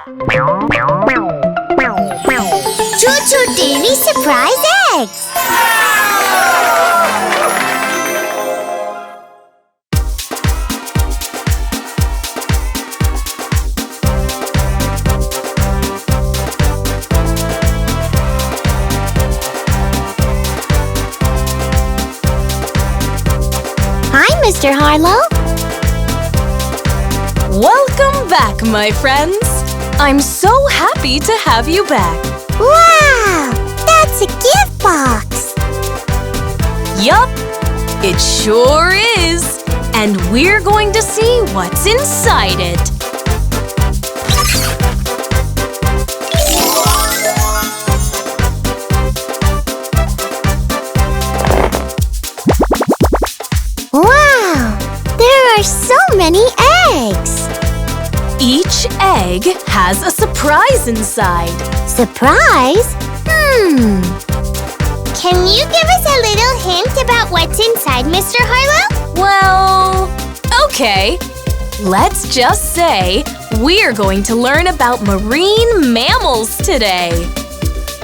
ChuChu TV Surprise Eggs! Hi, Mr. Harlow. Welcome back, my friends. I'm so happy to have you back. Wow! That's a gift box! Yup, it sure is. And we're going to see what's inside it. Wow! There are so many eggs! Each egg has a surprise inside. Surprise? Can you give us a little hint about what's inside, Mr. Harlow? Well, okay. Let's just say we're going to learn about marine mammals today.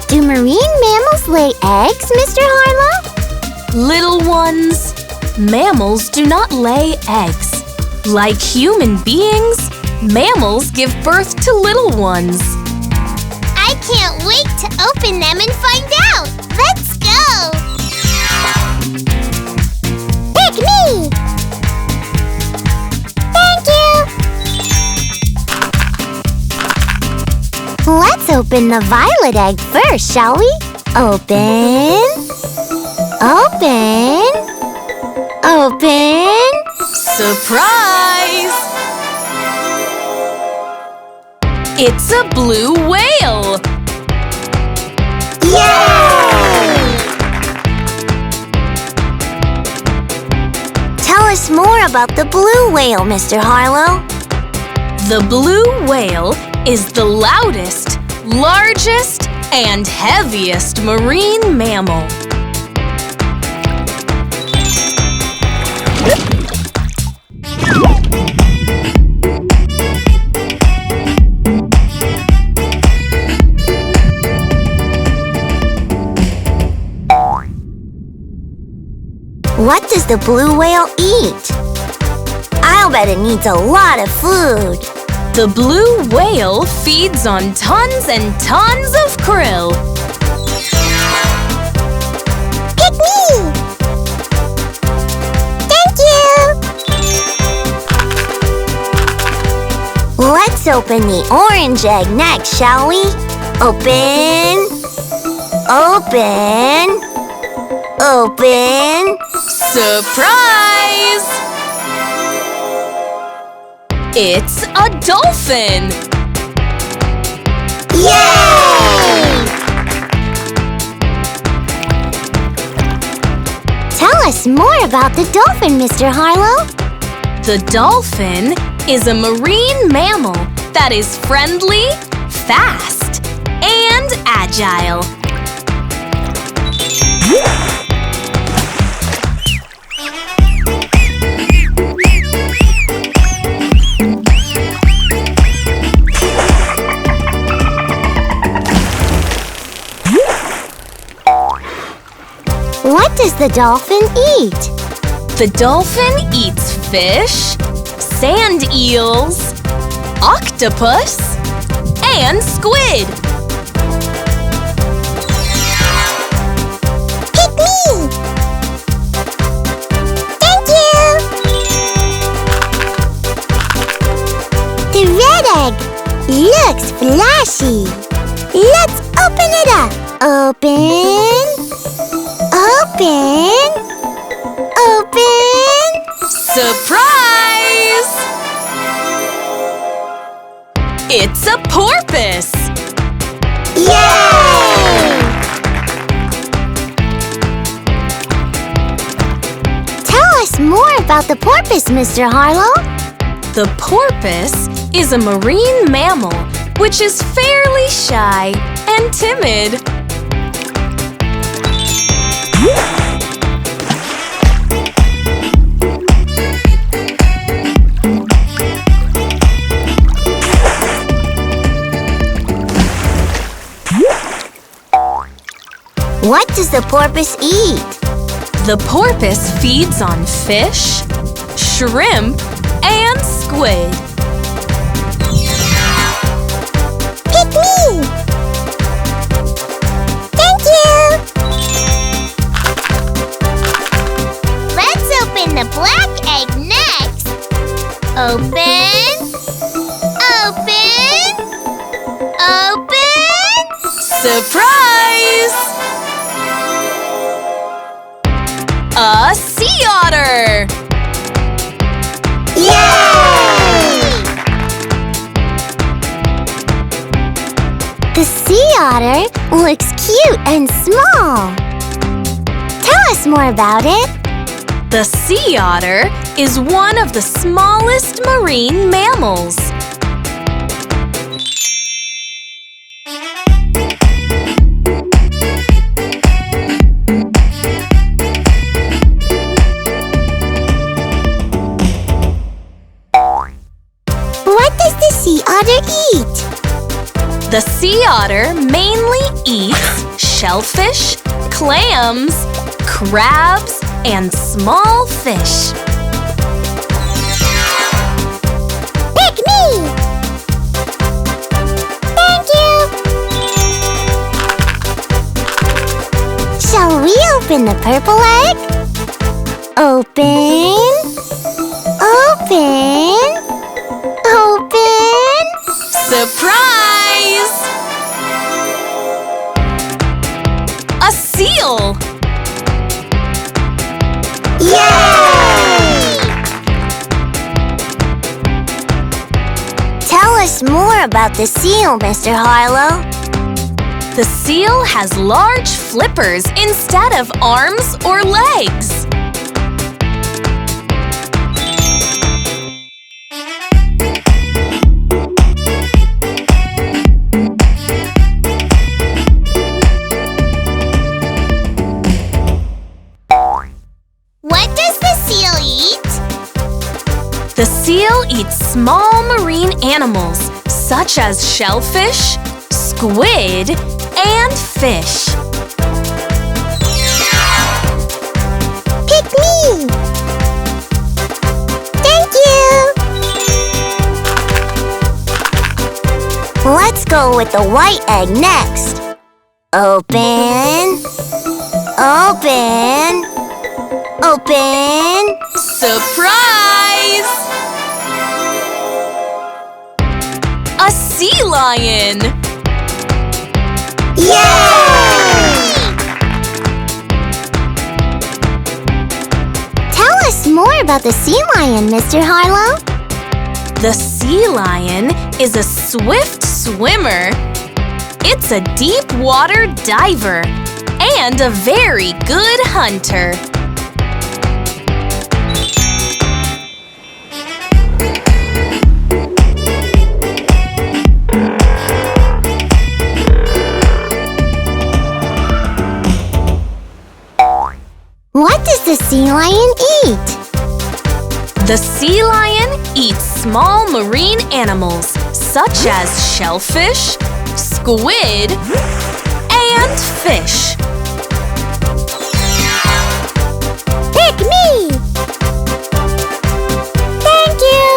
Do marine mammals lay eggs, Mr. Harlow? Little ones, mammals do not lay eggs. Like human beings, mammals give birth to little ones. I can't wait to open them and find out! Let's go! Pick me! Thank you! Let's open the violet egg first, shall we? Open. Open. Open. Surprise! It's a blue whale! Yay! Tell us more about the blue whale, Mr. Harlow. The blue whale is the loudest, largest, and heaviest marine mammal. What does the blue whale eat? I'll bet it needs a lot of food. The blue whale feeds on tons and tons of krill. Pick me! Thank you! Let's open the orange egg next, shall we? Open. Open. Open. Surprise! It's a dolphin! Yay! Tell us more about the dolphin, Mr. Harlow. The dolphin is a marine mammal that is friendly, fast, and agile. What does the dolphin eat? The dolphin eats fish, sand eels, octopus, and squid. Pick me! Thank you! The red egg looks flashy. Let's open it up. Open. Open. Open. Surprise! It's a porpoise! Yay! Tell us more about the porpoise, Mr. Harlow. The porpoise is a marine mammal which is fairly shy and timid. does the porpoise eat? The porpoise feeds on fish, shrimp, and squid. Pick me! Thank you! Let's open the black egg next. Open! Open! Open! Surprise! A sea otter! Yay! The sea otter looks cute and small. Tell us more about it. The sea otter is one of the smallest marine mammals. What does the sea otter eat? The sea otter mainly eats shellfish, clams, crabs, and small fish. Pick me! Thank you! Shall we open the purple egg? Open! Open! Open! Surprise! A seal! Yay! Tell us more about the seal, Mr. Harlow. The seal has large flippers instead of arms or legs. What does the seal eat? The seal eats small marine animals such as shellfish, squid, and fish. Pick me! Thank you! Let's go with the white egg next. Open. Open. Open. Surprise! A sea lion! Yay! Tell us more about the sea lion, Mr. Harlow. The sea lion is a swift swimmer. It's a deep water diver and a very good hunter. What does the sea lion eat? The sea lion eats small marine animals such as shellfish, squid, and fish. Pick me! Thank you!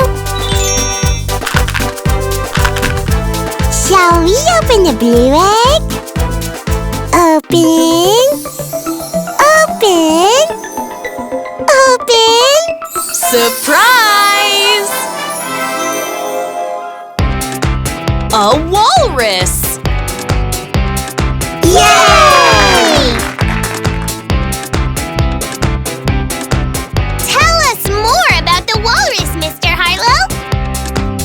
Shall we open the blue egg? Open! Open! Open! Surprise! A walrus! Yay! Tell us more about the walrus, Mr. Harlow.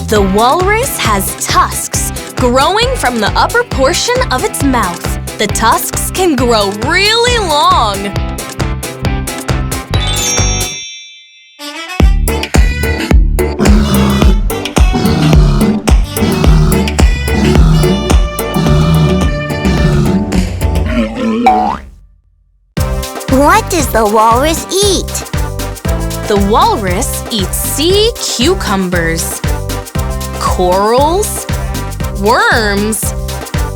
The walrus has tusks growing from the upper portion of its mouth. The tusks can grow really long. What does the walrus eat? The walrus eats sea cucumbers, corals, worms,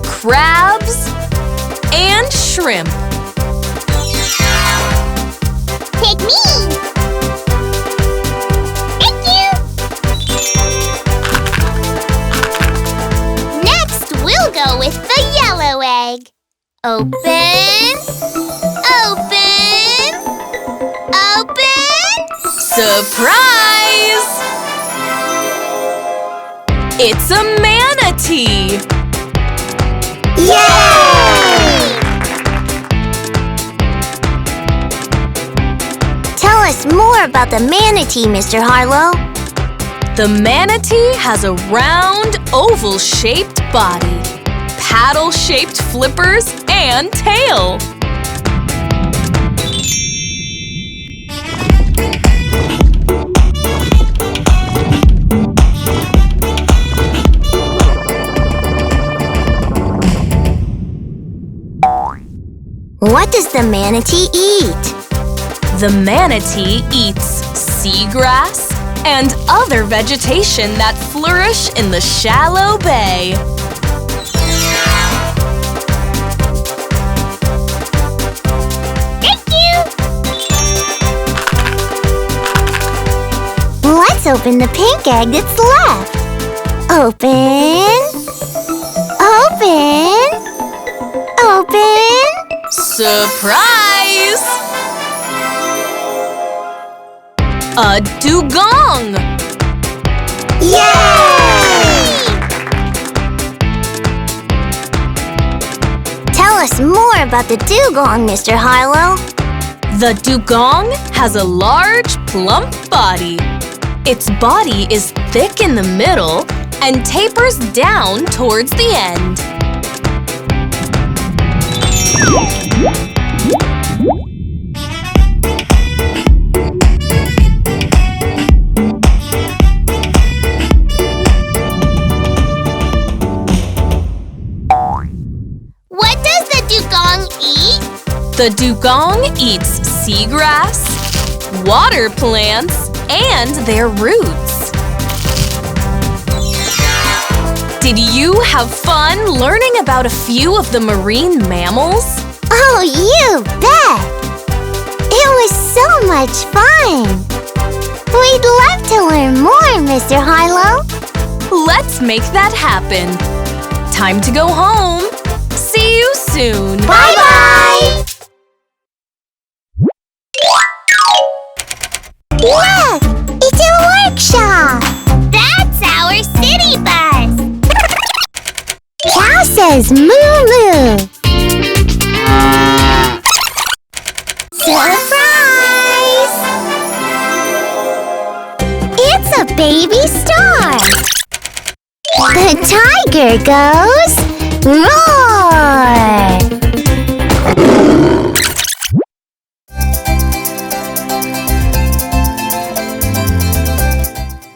crabs, and shrimp. like me! Thank you! Next, we'll go with the yellow egg. Open! Open! Open! Surprise! It's a manatee! Yay! Tell us more about the manatee, Mr. Harlow. The manatee has a round, oval-shaped body, paddle-shaped flippers, and tail. What does the manatee eat? The manatee eats seagrass and other vegetation that flourish in the shallow bay. Thank you! Let's open the pink egg that's left. Open. Open. Open. Surprise! A dugong! Yay! Tell us more about the dugong, Mr. Harlow. The dugong has a large, plump body. Its body is thick in the middle and tapers down towards the end. What does the dugong eat? The dugong eats seagrass, water plants, and their roots. Did you have fun learning about a few of the marine mammals? Oh, you bet! It was so much fun! We'd love to learn more, Mr. Harlow. Let's make that happen. Time to go home. See you soon. Bye-bye! Look! It's a workshop! That's our city bus! Cow says moo-moo! Surprise! It's a baby star! The tiger goes roar!